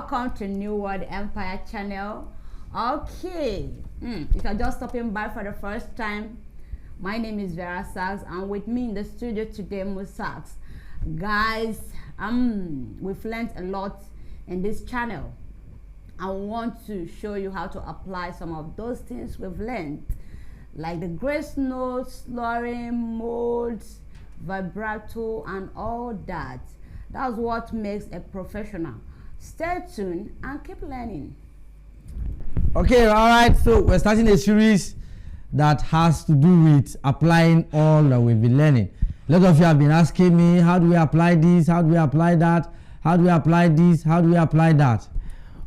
Welcome to New World Empire channel. Okay, if you're just stopping by for the first time, my name is Verasax, and with me in the studio today, Mosax. Guys, we've learned a lot in this channel. I want to show you how to apply some of those things we've learned, like the grace notes, slurring, modes, vibrato, and all that. That's what makes a professional. Stay tuned and keep learning. Okay, all right, so we're starting a series that has to do with applying all that we've been learning. A lot of you have been asking me, how do we apply this, how do we apply that, how do we apply this, how do we apply that?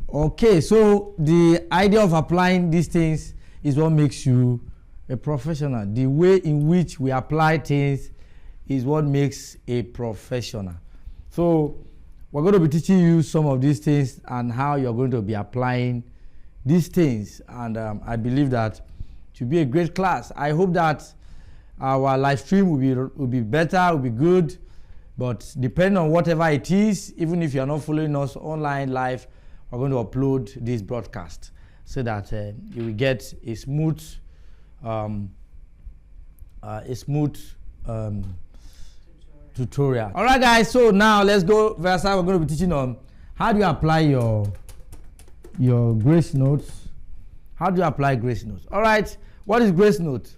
Okay, so the idea of applying these things is what makes you a professional. The way in which we apply things is what makes a professional. So we're going to be teaching you some of these things and how you're going to be applying these things. And I believe that to be a great class. I hope that our live stream will be better, will be good. But depending on whatever it is, even if you're not following us online live, we're going to upload this broadcast so that you will get a smooth tutorial. All right, guys. So now let's go. Versa, we're going to be teaching on how do you apply your grace notes. How do you apply grace notes? All right. What is grace note?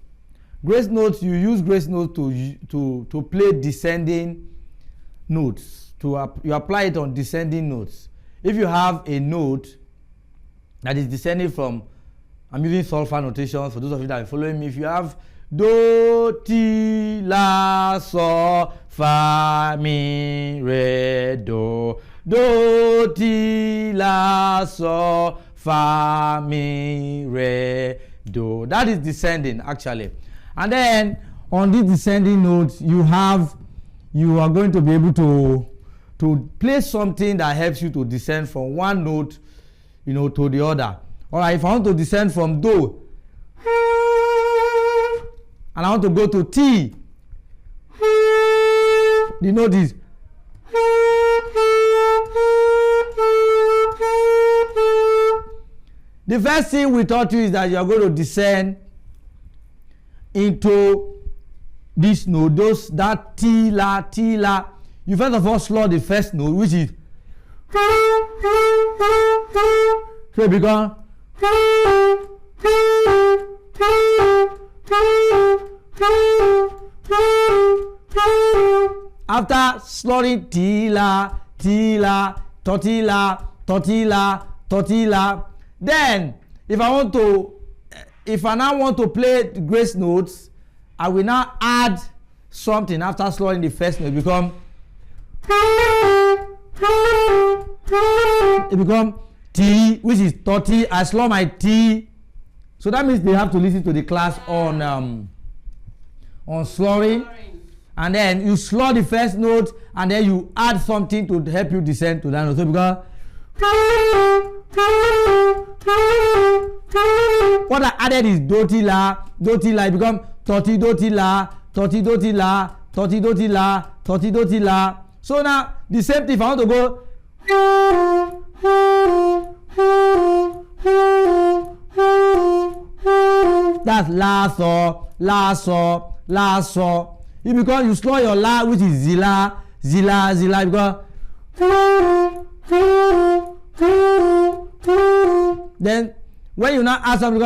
Grace notes. You use grace notes to play descending notes. You apply it on descending notes. If you have a note that is descending from, I'm using solfa notation for those of you that are following me. If you have do, ti, la, so, fa, mi, re, do. Do, ti, la, so, fa, mi, re, do. That is descending actually. And then on these descending notes, you are going to be able to play something that helps you to descend from one note, to the other. All right, if I want to descend from do, and I want to go to T, the note is. The first thing we taught you is that you are going to descend into this note, that T, la, T, la. You first of all slur the first note, which is. So it becomes. After slurring ti la, totila, totila. Then, if I now want to play the grace notes, I will now add something after slurring the first note. It becomes T, which is toti. I slur my T. So that means they have to listen to the class on slurring. And then you slur the first note, and then you add something to help you descend to that note. So because what I added is doti la. It becomes toti doti la, toti doti la, toti doti la, toti doti la. So now the same thing. If I want to go, that's la so, la so, la so. Because you slur your la, which is zila, because then when you now add something,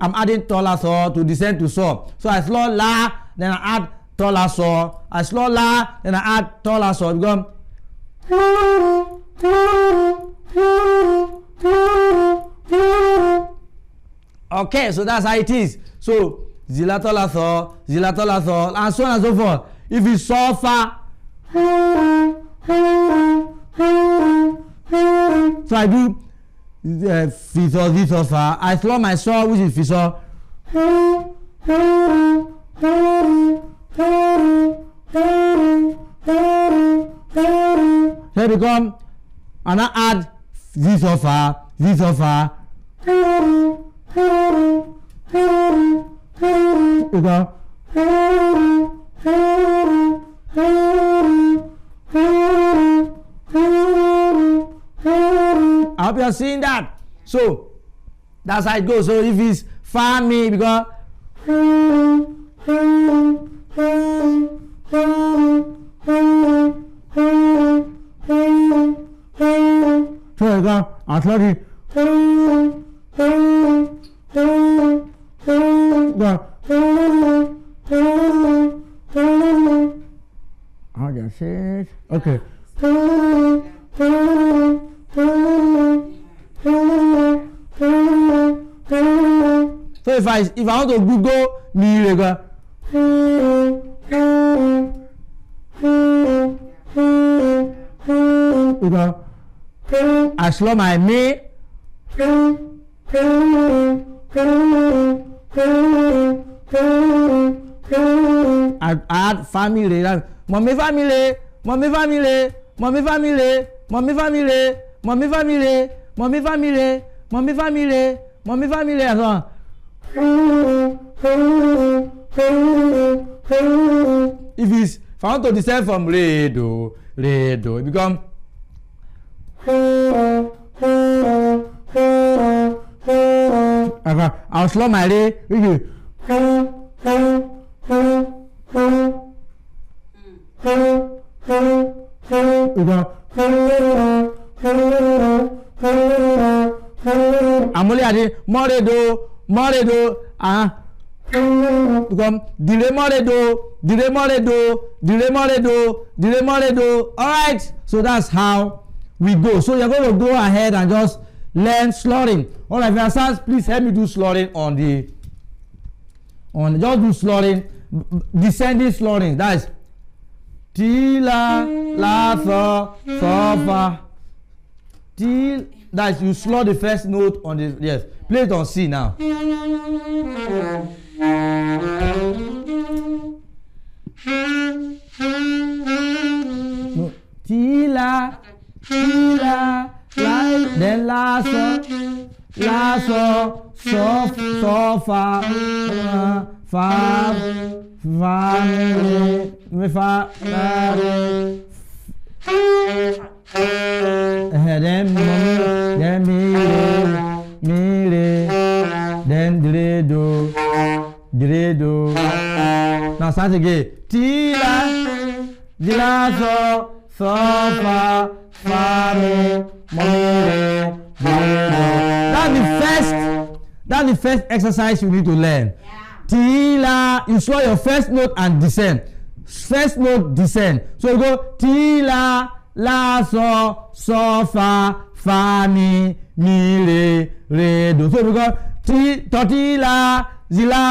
I'm adding tola so to descend to so. So I slur la, then I add tola so. I slur la, then I add tola so. Because okay, so that's how it is. So zila tola so, and so on and so forth. If you so far, so I do fi so, this so far. I slur my so, which is fi so. Here become, and I add this so far, this so far. Okay. you are seeing that. So that's how it goes. So if it's fa mi, because so you go and slowly how do you say it? Okay. So if I want to Google mi re go I slow my mi I add family. Mommy family, mommy family, mommy family, mommy family, mommy family, mommy family, mommy family, mommy family, and so on. If I want to descend from re do, it become I'll slow my re. I'm only adding more do, become delay more do. All right, so that's how we go. So you're going to go ahead and just learn slurring. All right, Verasax, please help me do slurring just do slurring, descending slurring. That is ti la so fa ti. That is, you slur the first note on the, yes, play it on C now. No. Ti la then la so fa mi fa then mi re, then do. Now start again. Ti la so fa mi re, that's the first exercise you need to learn. Ti la, you slow your first note and descend. First note descend. So you go ti la so fa mi re do. So we go ti la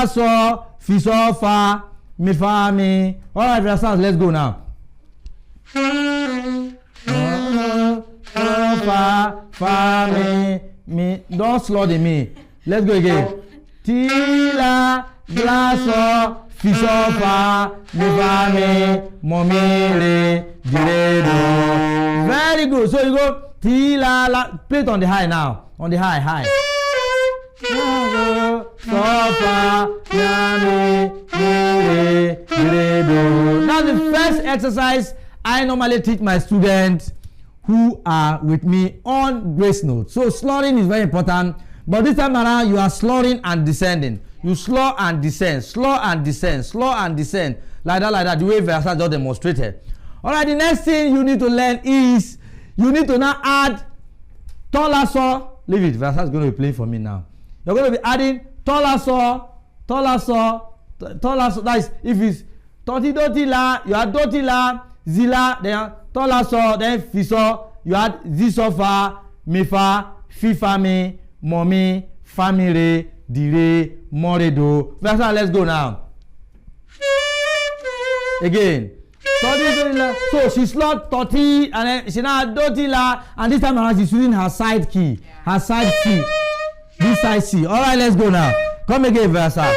so fi so fa mi. All right, Verasax, let's go now. Fa mi. Don't slow the mi. Let's go again. Ti la so fi so fa mi re do. Very good. So you go ti la. Play it on the high now. On the high. So fa mi re do. Now the first exercise I normally teach my students who are with me on grace notes. So slurring is very important, but this time around you are slurring and descending. You slur and descend, like that, the way Verasax just demonstrated. All right, the next thing you need to learn is you need to now add taller saw. Leave it, Verasax is going to be playing for me now. You're going to be adding taller saw. That is, if it's doti la, you add doti la, zila, then taller saw, then fi saw, you add ziso fa, mi fa, fi fa mi, mommy, family, dire, more do. Verasax, let's go now. Again. So she slot 30 and then she now doti la, and this time around she's using her side key. Her side C. This side C. Alright, let's go now. Come again, Verasax.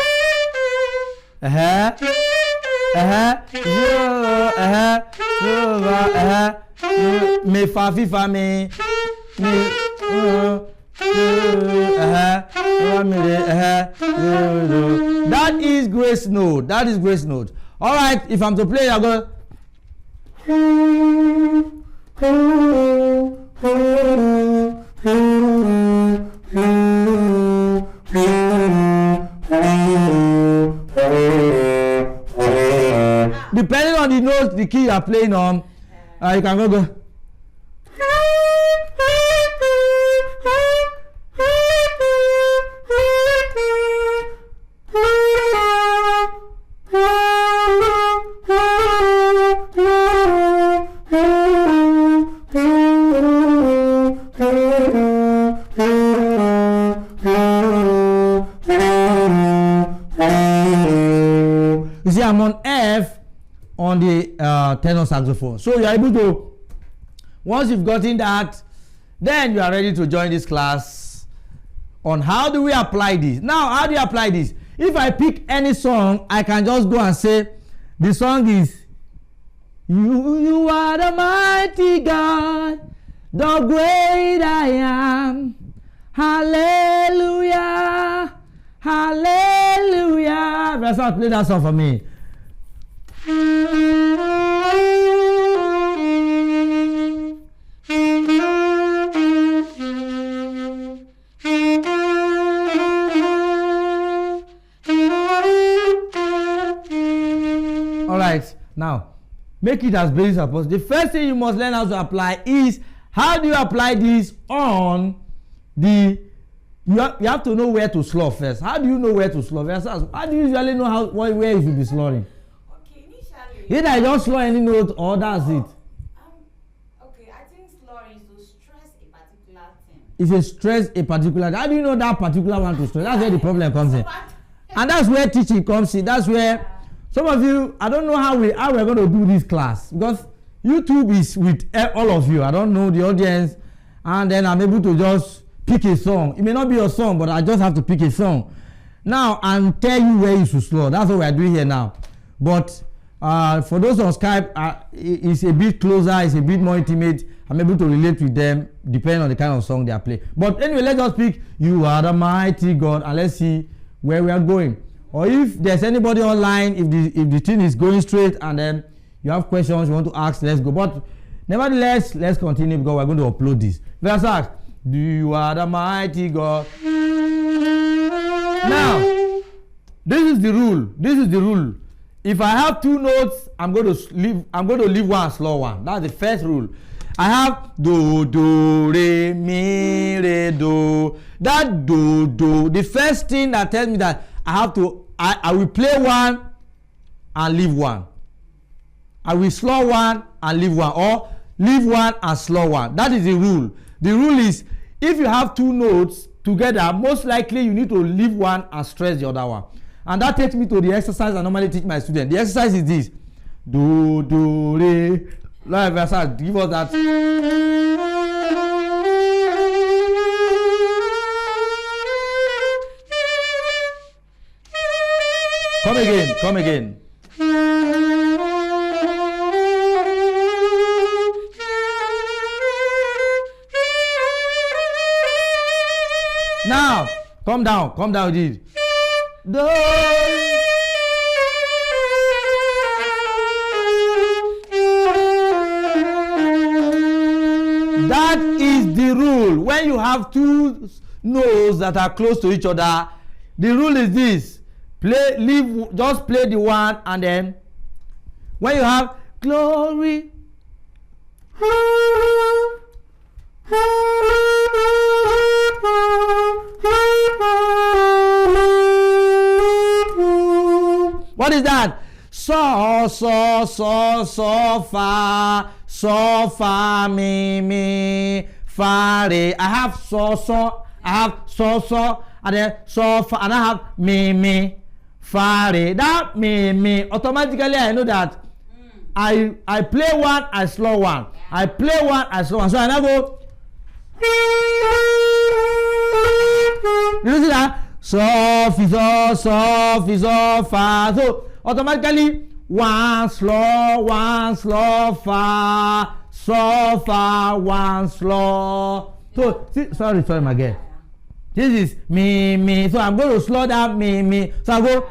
Me fa fi fa me. That is grace note. Alright, if I'm to play, I go. knows the key you are playing on, you can go. You see, I'm on F on the tenor saxophone. So you are able to, once you've gotten that, then you are ready to join this class on how do we apply this. Now, how do you apply this? If I pick any song, I can just go and say, the song is, you are the mighty God, the great I am. Hallelujah, hallelujah. Verasax, play that song for me. All right, now make it as basic as possible. The first thing you must learn how to apply is how do you apply this on the. You have to know where to slur first. How do you know where to slur? How do you usually know where you should be slurring? Okay, initially. Either I just slur any note or that's it. Okay, I think slurring is to stress a particular thing. It's a stress a particular. How do you know that particular one to stress? That's where the problem comes in, and that's where teaching comes in. That's where some of you. I don't know how we're going to do this class because YouTube is with all of you. I don't know the audience, and then I'm able to just pick a song. It may not be your song, but I just have to pick a song now and tell you where you should slur. That's what we are doing here now. But for those on Skype, it's a bit closer, it's a bit more intimate. I'm able to relate with them depending on the kind of song they are playing. But anyway, let's just pick You Are the Mighty God and let's see where we are going. Or if there's anybody online, if the thing is going straight and then you have questions you want to ask, let's go. But nevertheless, let's continue because we're going to upload this. Verasax, You are the mighty God. Now, this is the rule. This is the rule. If I have two notes, I'm going to leave one slow one. That's the first rule. I have do, do, re, mi, re, do. That do, do. The first thing that tells me that I will play one and leave one. I will slow one and leave one, or leave one and slow one. That is the rule. The rule is if you have two notes together, most likely you need to leave one and stress the other one. And that takes me to the exercise I normally teach my students. The exercise is this. Do, do, re. Like Verasax, give us that. Come again, come again. Now, come down with it. That is the rule. When you have two notes that are close to each other, the rule is this. Just play the one and then when you have glory. What is that? So, fa, mi, fa, re. I have so, I have so, and then so, fa, and I have mi, fa, re. That mi, automatically I know that I play one, I slow one. I play one, I slow one. So I now go. You see that? So, fa. So automatically one slow, fa, so, fa, one slow. So sorry, my girl. This is mi. So I'm going to slow down mi. So I go.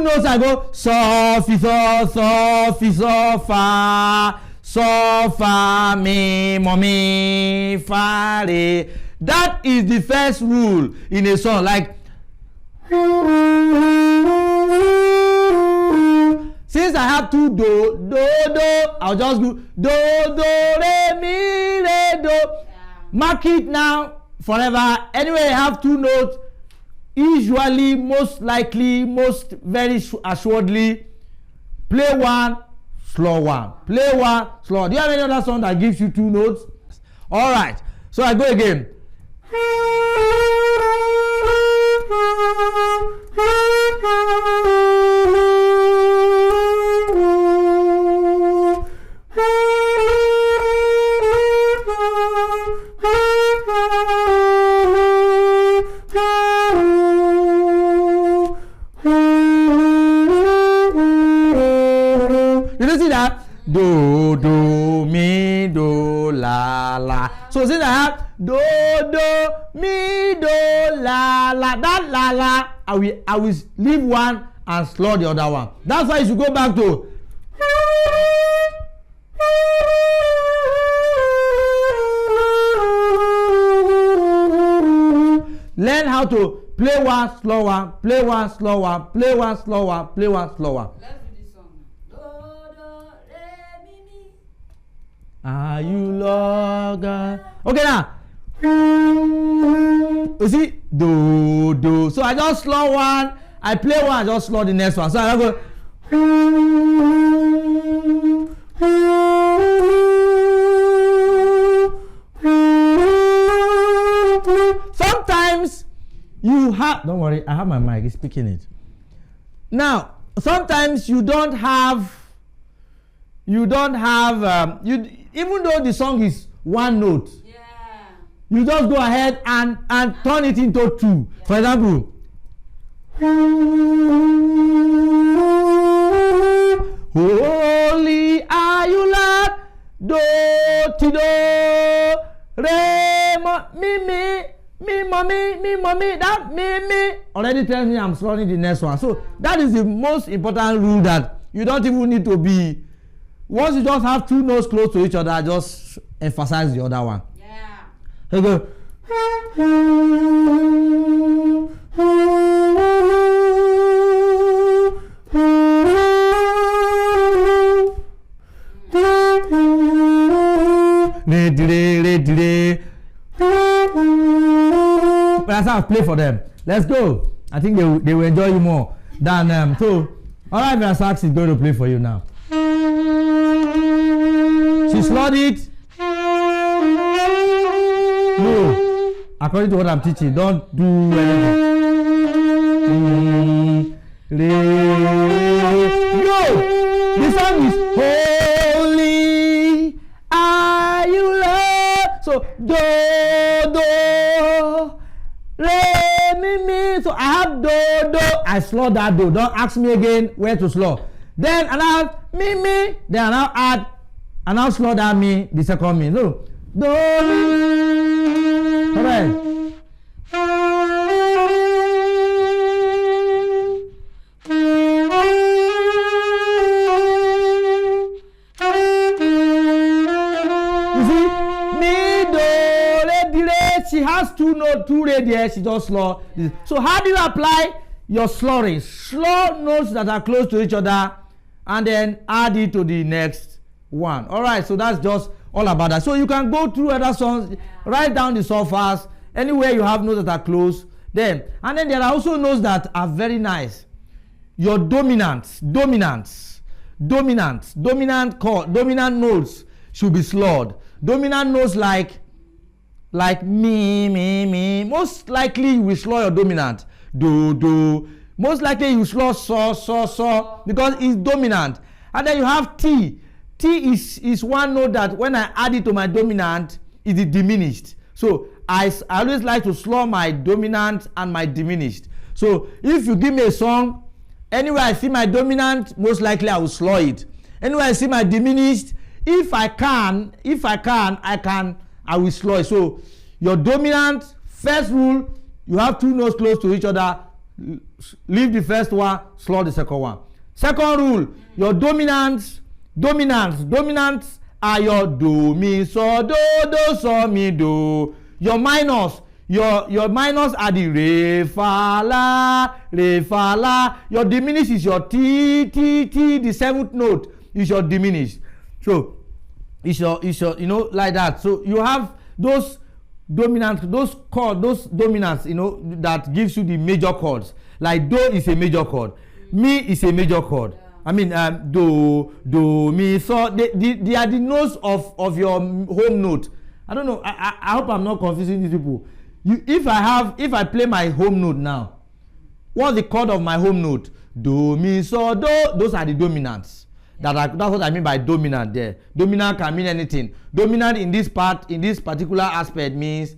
notes I go so, fi, so, fa, mi, mo, mi, fa, re. That is the first rule in a song. Like, since I have two do, I'll just do do, re, mi, re, do. Yeah. Mark it now forever. Anyway, I have two notes. Usually, most likely, most very assuredly, play one, slow one. Play one, slow. Do you have any other song that gives you two notes? All right. So I go again. Do, do, mi, do, la, la. So since I have do, do, mi, do, la, la, that la, la, I will leave one and slow the other one. That's why you should go back to learn how to play one, slow one, play one, slow one, play one, slow one, play one, slow one. Are you Lord God? Okay now. You see? Do, do. So I just slow one. I play one. I just slow the next one. So I go. Sometimes you have. Don't worry. I have my mic. It's picking it. Now, sometimes you don't have. Even though the song is one note, you just go ahead and turn it into two. Yeah. For example, holy are you, Lord, do, ti, do, re, mo, mi, mo, mi. That mi already tells me I'm slowing the next one. So that is the most important rule, that you don't even need to be. Once you just have two notes close to each other, just emphasize the other one. Yeah. So go. But that's how I play for them. Let's go. I think they will enjoy you more than so. All right, Verasax is going to play for you now. She slowed it. No, according to what I'm teaching, don't do anything. No, the song is holy are you, Lord. So do, do, re, mi. So I have do. I slow that do. Don't ask me again where to slow. Then I have mi. Then I now add. And now slow down me, the second me. So, do, correct. You see, mi, do, re, di, re. She has two notes, two re there. She just slow. So how do you apply your slurring? Slow notes that are close to each other, and then add it to the next one. All right, so that's just all about that. So you can go through other songs, write down the surface anywhere you have notes that are close. And then there are also notes that are very nice. Your dominant notes should be slowed. Dominant notes like me. Most likely you will slow your dominant. Do. Most likely you slow so because it's dominant. And then you have T. T is one note that when I add it to my dominant, it is diminished. So I always like to slow my dominant and my diminished. So if you give me a song, anywhere I see my dominant, most likely I will slow it. Anywhere I see my diminished, if I can, I will slow it. So your dominant, first rule, you have two notes close to each other, leave the first one, slur the second one. Second rule, your dominants are your do, mi, so, do, so, mi, do. Your minors are the re, fa, la. Your diminished is your t. The seventh note is your diminished. So it's your like that. So you have those dominants, those dominants, that gives you the major chords. Like do is a major chord, mi is a major chord. I mean do, mi, so. They are the notes of your home note. I don't know. I hope I'm not confusing these people. If I play my home note now, what's the chord of my home note? Do, mi, so, do. Those are the dominants. That's what I mean by dominant there. Dominant can mean anything. Dominant in this particular aspect means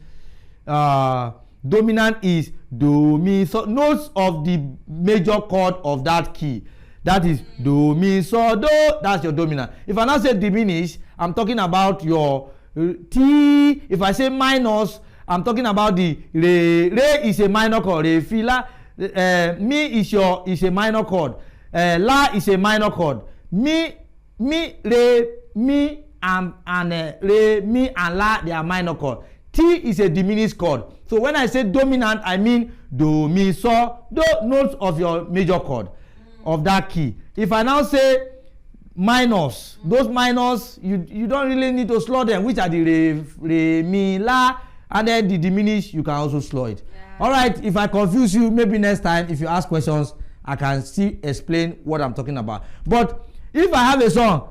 dominant is do, mi, so. Notes of the major chord of that key. That is do, mi, so, do. That's your dominant. If I now say diminished, I'm talking about your T. If I say minus, I'm talking about the re. Re is a minor chord. Re, fi, la. Mi is a minor chord. La is a minor chord. Mi, re, mi, and re, mi, and la, they are minor chord. T is a diminished chord. So when I say dominant, I mean do, mi, so, do, notes of your major chord of that key. If I now say minors, those minors, you don't really need to slur them, which are the re, mi, la, and then the diminished, you can also slur it. All right, if I confuse you, maybe next time if you ask questions, I can still explain what I'm talking about. But if I have a song,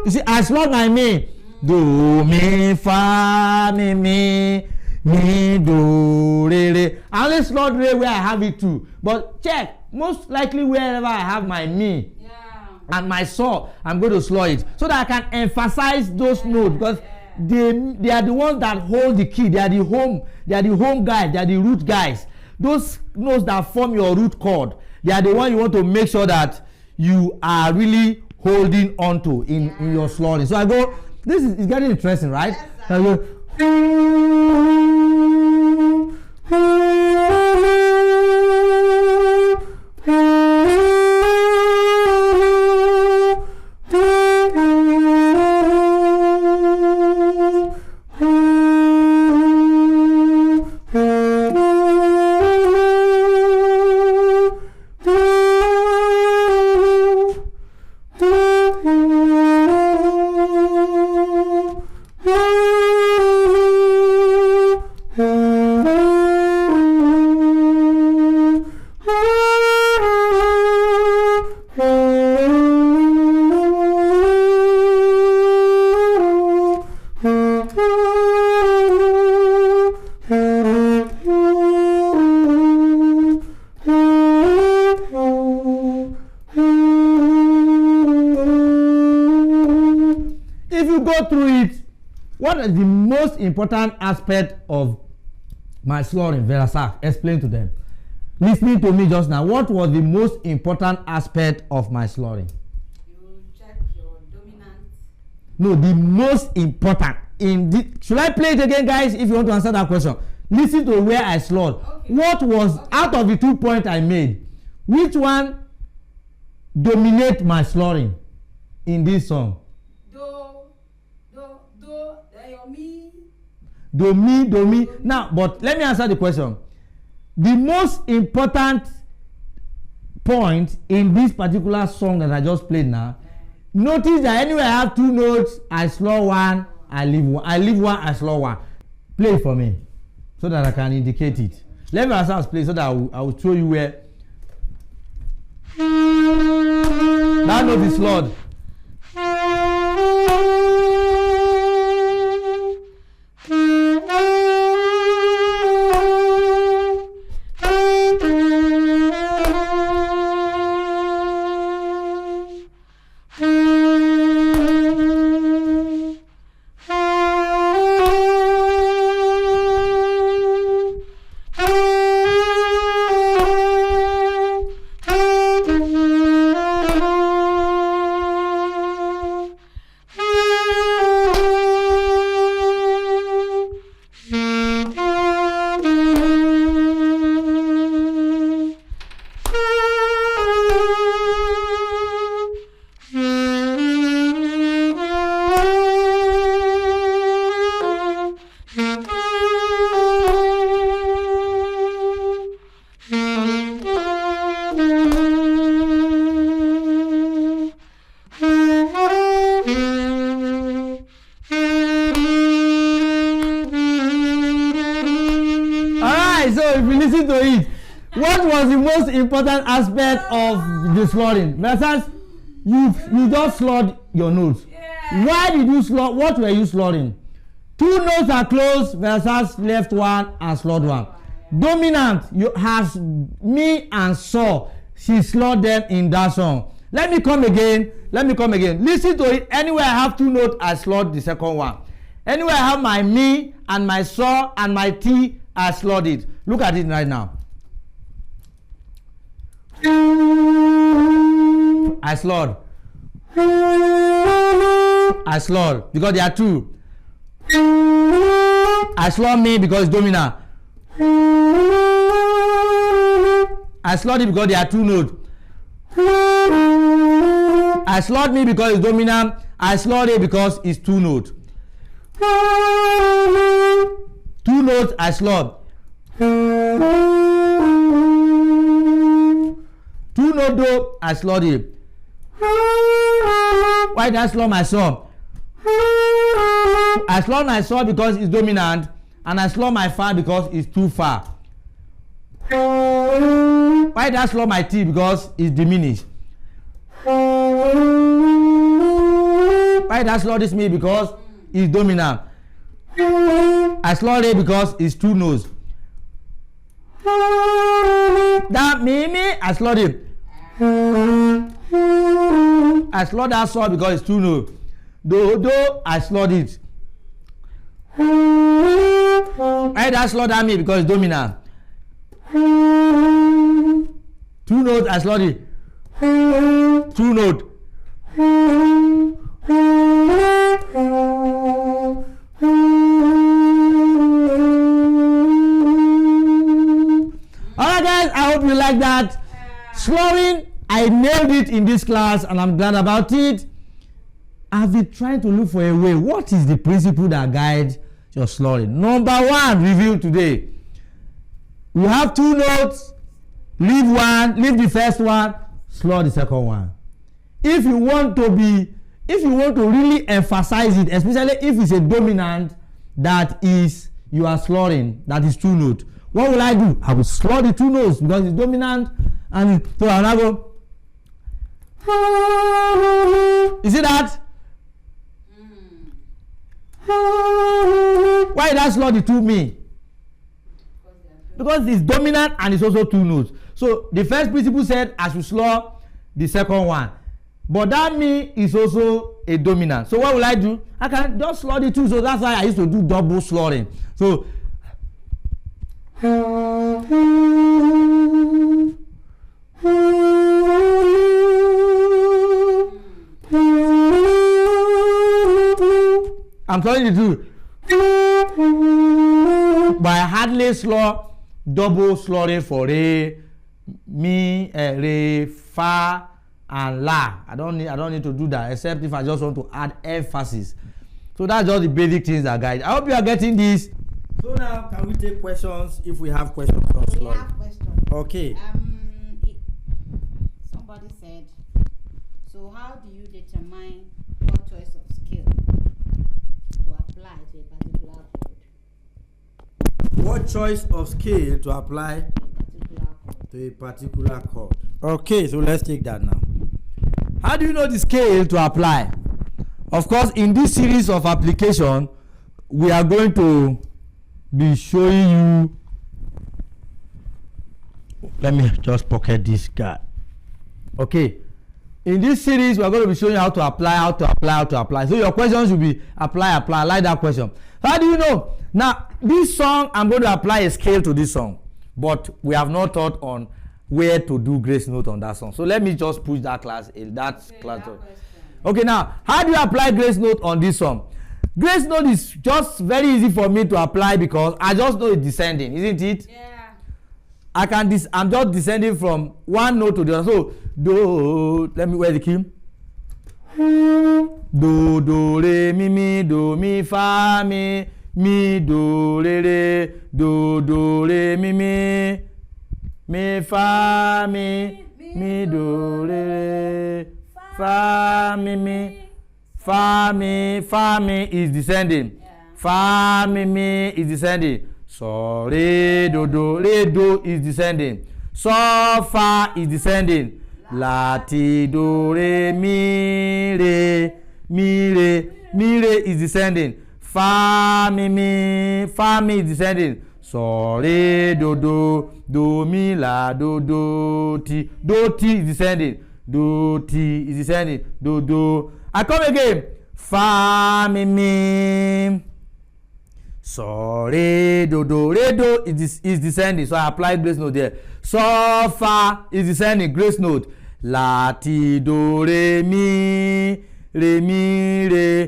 you see, I slur my mi, do, mi, fa, mi, do, re. I only slur re where I have it too. But check, most likely wherever I have my mi and my saw, I'm going to slur it so that I can emphasize those notes, because they are the ones that hold the key. They are the home guys, they are the root guys. Those notes that form your root chord, they are the one you want to make sure that you are really holding on to in your slurring. So I go, this is getting interesting, right? Yes, I go, through it. What is the most important aspect of my slurring, Verasax? Explain to them. Listening to me just now, what was the most important aspect of my slurring? You check your dominant. No, the most important. Should I play it again, guys, if you want to answer that question? Listen to where I slurred. Okay. What was, out of the 2 points I made, which one dominate my slurring in this song? Do, mi. Now, but let me answer the question. The most important point in this particular song that I just played now, notice that anywhere I have 2 notes, I slur one, I leave one. I leave one, I slur one. Play it for me so that I can indicate it. Let me play so that I will show you where that note is slurred. listen to it. What was the most important aspect of the slurring? Versus, you just slurred your notes. Yeah. Why did you slur? What were you slurring? Two notes are closed versus left one and slurred one. Dominant, you has me and saw. She slurred them in that song. Let me come again. Listen to it. Anywhere I have two notes, I slurred the second one. Anywhere I have my me and my saw and my T, I slurred it. Look at it right now. I slurred because there are two. I slurred me because it's dominant. I slurred it because there are two notes. I slurred me because it's dominant. I slurred it because it's two notes. Two notes I slurred. Two notes though I slurred it. Why did I slur my saw? I slur my saw because it's dominant, and I slur my fa because it's too far. Why did I slur my T? Because it's diminished. Why did I slur this me? Because it's dominant. I slur it because it's two notes. That me, I slurred it. I slurred that saw because it's two notes. Do, I slurred it. Why did I slur that me? Because it's dominant. Two notes, I slurred it. Two notes. Alright guys, I hope you like that. Slurring, I nailed it in this class and I'm glad about it. I've been trying to look for a way. What is the principle that guides your slurring? Number one, review today. We have two notes. Leave the first one, slur the second one. If you want to really emphasize it, especially if it's a dominant that is you are slurring, that is two notes. What will I do? I will slur the two notes because it's dominant, and so I'll now go. You see that? Why did I slur the two me? Because it's dominant and it's also two notes. So the first principle said I should slur the second one, but that me is also a dominant. So what will I do? I can just slur the two. So that's why I used to do double slurring. So I'm telling you the truth. But I hardly slur double slurring for re, mi, re, fa, and la. I don't need to do that except if I just want to add emphasis. So that's just the basic things that guide. I hope you are getting this. So now, can we take questions if we have questions from We have questions. Okay. Somebody said, so how do you determine what choice of skill to apply to a particular chord? What choice of scale to apply to a particular chord? Okay, so let's take that now. How do you know the scale to apply? Of course, in this series of application, we are going to be showing you. Let me just pocket this guy. Okay. In this series, we are going to be showing you how to apply. So your questions should be apply. I like that question. How do you know? Now, this song, I'm going to apply a scale to this song, but we have not thought on where to do grace note on that song. So let me just push that class. Okay, now, how do you apply grace note on this song? Grace note is just very easy for me to apply because I just know it's descending, isn't it? Yeah. I'm just descending from one note to the other. So do, let me wear the key. Do re mi do fa mi do re do re mi fa mi do re fa mi is descending. Yeah. Fa mi is descending. So, re, do is descending. So, fa is descending. La, ti, do, re, mi, re, is descending. Fa, mi is descending. So, re, do, mi, la, do, ti is descending. Do, ti is descending. Do. I come again. Fa, mi. So, re, do is descending. So, I apply grace note there. So, fa is descending. Grace note. La, ti, do, re, mi, re.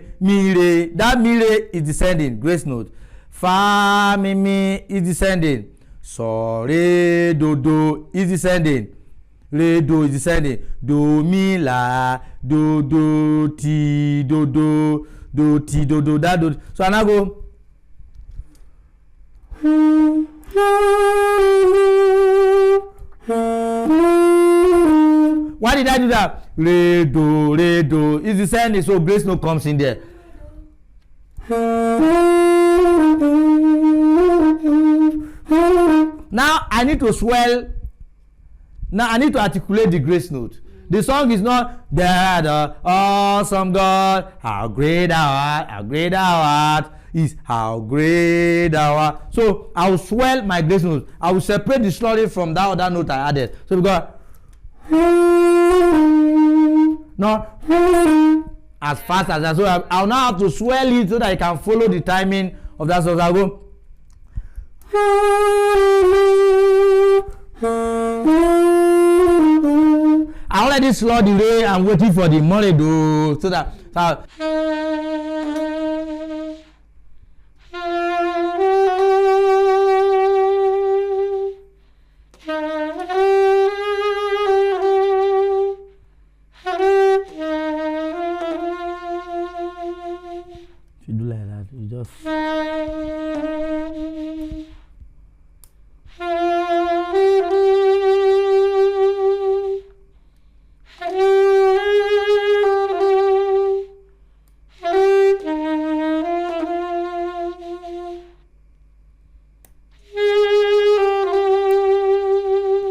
That mi, re is descending. Grace note. Fa, mi is descending. So, re, do is descending. Re, do is descending. Do, mi, la, do, ti, do, ti, do, that, do. So, I now go. Why did I do that? Re, do. Is descending, so grace note comes in there. Now I need to swell. Now I need to articulate the grace note. The song is not the awesome God, how great thou art, is how great thou art. So I will swell my grace note. I will separate the slurry from that other note I added. So we got not as fast as that. So I'll now have to swell it so that I can follow the timing of that. So I'll go. I already slurred the re. I'm waiting for the money do so that. If you do like that, you just.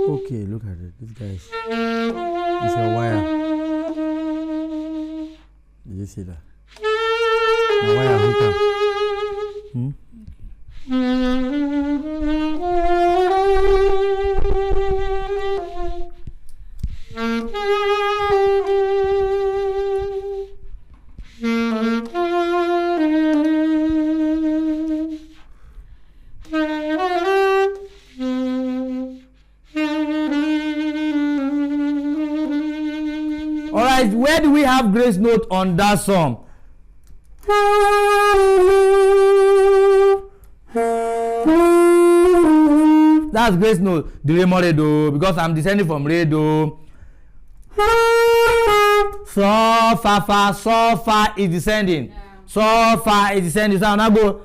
Okay, look at it. This guy is a wire. Did you see that? The wire hooker. Alright, where do we have grace note on that song? That's grace note. The re, mo, re, do, because I'm descending from re, do. So, fa is descending. Yeah. So, fa is descending. So, now go.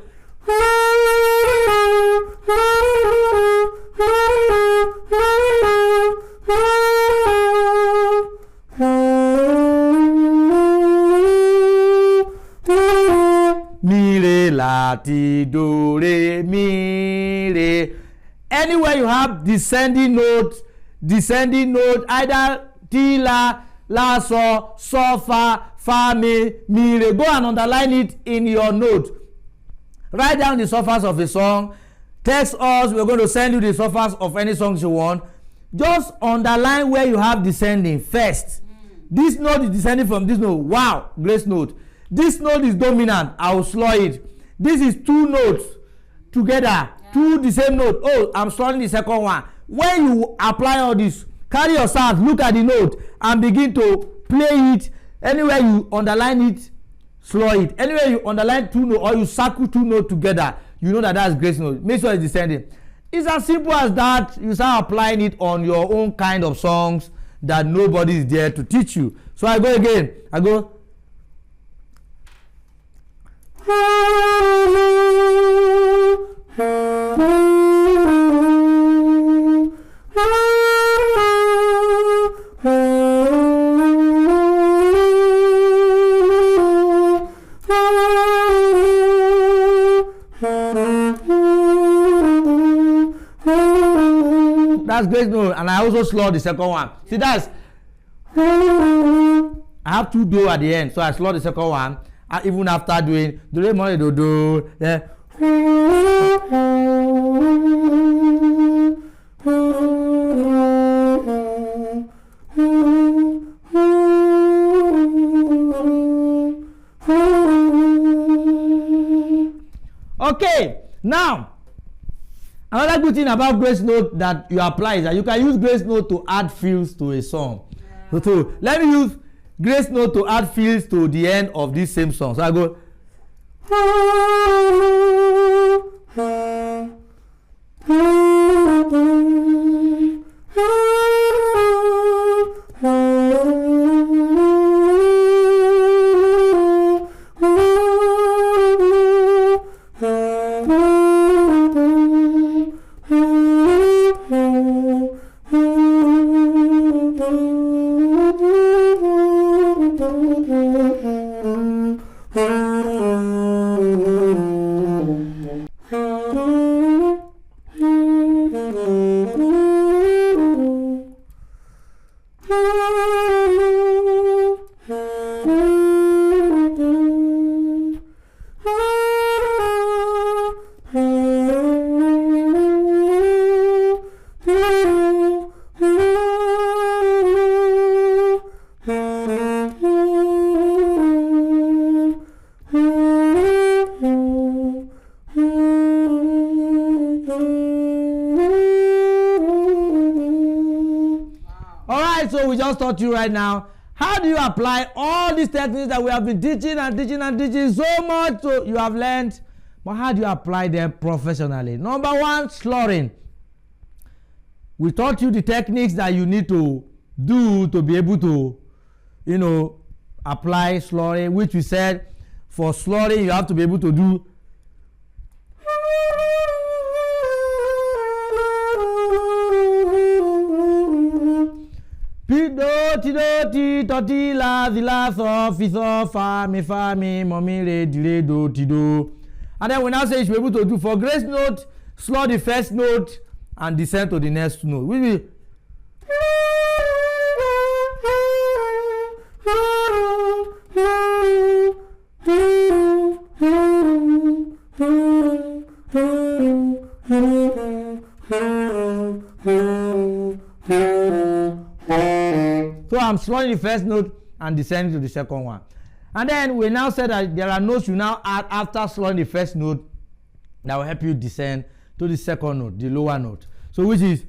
Mi, re, la, ti, do, re, mi, re. Anywhere you have descending note, either ti, la, so, fa, mi, re. Go and underline it in your note. Write down the surface of a song. Text us. We're going to send you the surface of any songs you want. Just underline where you have descending first. This note is descending from this note. Wow, grace note. This note is dominant. I will slow it. This is two notes together. Two the same note. Oh, I'm slurring the second one. When you apply all this, carry your sound, look at the note, and begin to play it. Anywhere you underline it, slow it. Anywhere you underline two notes or you circle two notes together, you know that that's grace note. Make sure it's descending. It's as simple as that. You start applying it on your own kind of songs that nobody is there to teach you. So I go again. I go. That's grace note, and I also slur the second one. See, that's I have two do at the end, so I slur the second one. And even after doing do re mo do do, then okay, now another good thing about grace note that you apply is that you can use grace note to add feels to a song. Yeah. So let me use grace note to add feels to the end of this same song. So I go. So we just taught you right now, how do you apply all these techniques that we have been teaching and teaching and teaching so much, so you have learned, but how do you apply them professionally? Number one, slurring. We taught you the techniques that you need to do to be able to, apply slurring, which we said for slurring you have to be able to do Pi do ti to ti la so fi so fa mi mommy re di re do ti do. And then we now say you should be able to do for grace note, slur the first note and descend to the next note. Which will So I'm slurring the first note and descending to the second one. And then we now said that there are notes you now add after slurring the first note that will help you descend to the second note, the lower note. So which is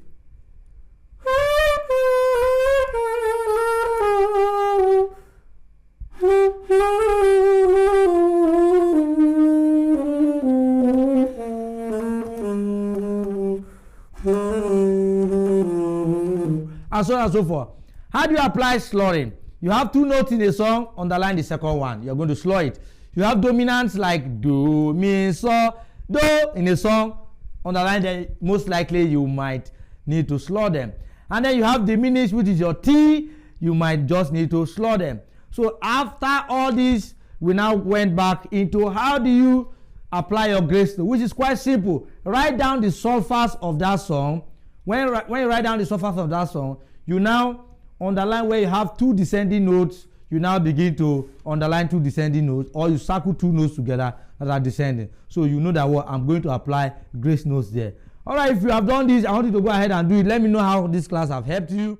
and so on and so forth. How do you apply slurring? You have two notes in a song, underline the second one. You're going to slur it. You have dominants like do, mi, so, do in a song, underline them. Most likely you might need to slur them. And then you have diminished, which is your T. You might just need to slur them. So after all this, we now went back into how do you apply your grace note, which is quite simple. Write down the solfas of that song. When you write down the solfas of that song, you now underline where you have two descending notes. You now begin to underline two descending notes, or you circle two notes together that are descending. So you know that what I'm going to apply grace notes there. All right, if you have done this, I want you to go ahead and do it. Let me know how this class have helped you.